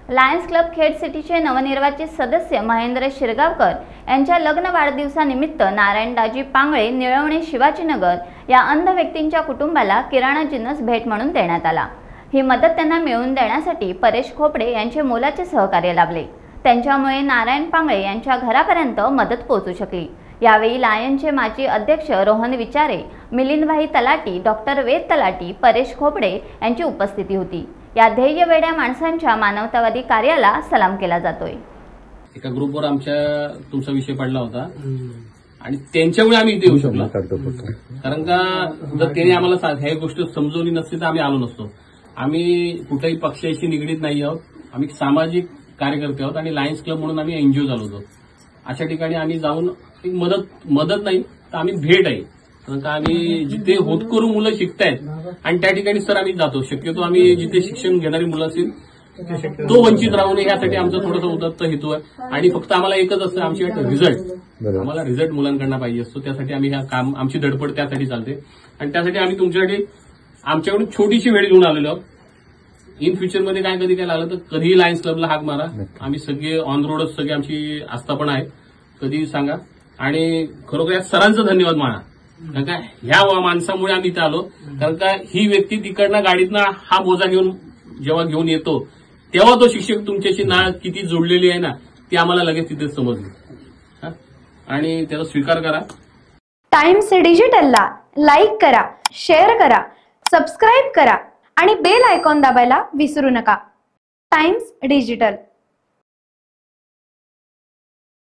Lions club Khed सिटीचे नवनिर्वाचित सदस्य महेंद्र शिरगावकर यांच्या लग्न वाढदिवसानिमित्त नारायणदाजी पांगळे निळवणे शिवाजीनगर या अंध व्यक्तींच्या कुटुंबाला किराणा जिन्नस भेट म्हणून देण्यात आला। ही मदत त्यांना मिळवून देण्यासाठी परेश खोपडे यांचे मोलाचे सहकार्य लाभले। त्यांच्यामुळे नारायण पांगळे यांच्या घरापर्यंत मदत पोहोचू शकली। यावेळी लायन्सचे माजी अध्यक्ष रोहन विचारे, मिलिंदभाई तलाटी, डॉक्टर वेद तलाटी, परेश खोपडे यांची उपस्थिती होती। या ध्येयवेड्या माणसांच्या मानवतावादी कार्याला सलाम केला जातोय। एका ग्रुपवर आमच्या तुमचा विषय पडला होता आणि त्यांच्यामुळे आम्ही इथे येऊ शकलो। कारण का जर त्यांनी आम्हाला ह्या गोष्ट समजवली नसती तर आम्ही आलो नसतो। आम्ही कुठल्याही पक्षाशी निगडीत नाही आहोत, आम्ही सामाजिक कार्यकर्ते आहोत आणि लायन्स क्लब म्हणून आम्ही एनजीओ झालो होतो। अशा ठिकाणी आम्ही जाऊन मदत नाही तर आम्ही भेट आहे। कारण का आम्ही जिथे होतकरू मुलं शिकतायत आणि त्या ठिकाणी सर आम्ही जातो। शक्यतो आम्ही जिथे शिक्षण घेणारी मुलं असतील तो वंचित राहू नये यासाठी आमचा थोडासा उदात्त हेतू आहे। आणि फक्त आम्हाला एकच असतं, आमची रिझल्ट, आम्हाला रिझल्ट मुलांकडनं पाहिजे असतो। त्यासाठी आम्ही ह्या काम, आमची धडपड त्यासाठी चालते आणि त्यासाठी आम्ही तुमच्यासाठी आमच्याकडून छोटीशी वेळ घेऊन आलेलो आहोत। इन फ्युचरमध्ये काय कधी काय लागलं तर कधीही लायन्स क्लबला हाक मारा। आम्ही सगळे ऑन रोडच सगळे आमची आस्थापना आहे, कधीही सांगा। आणि खरोखर या सरांचं धन्यवाद माना, कारण का ह्या माणसामुळे आम्ही इथे आलो। कारण का ही व्यक्ती तिकडनं गाडीतनं हा बोजा घेऊन जेव्हा घेऊन येतो तेव्हा तो शिक्षक तुमच्याशी नाळ किती जोडलेली आहे ना ती आम्हाला लगेच तिथेच समजली आणि त्याचा स्वीकार करा। टाइम्स डिजिटलला लाईक करा, शेअर करा, सबस्क्राईब करा आणि बेल आयकॉन दाबायला विसरू नका। Times digital.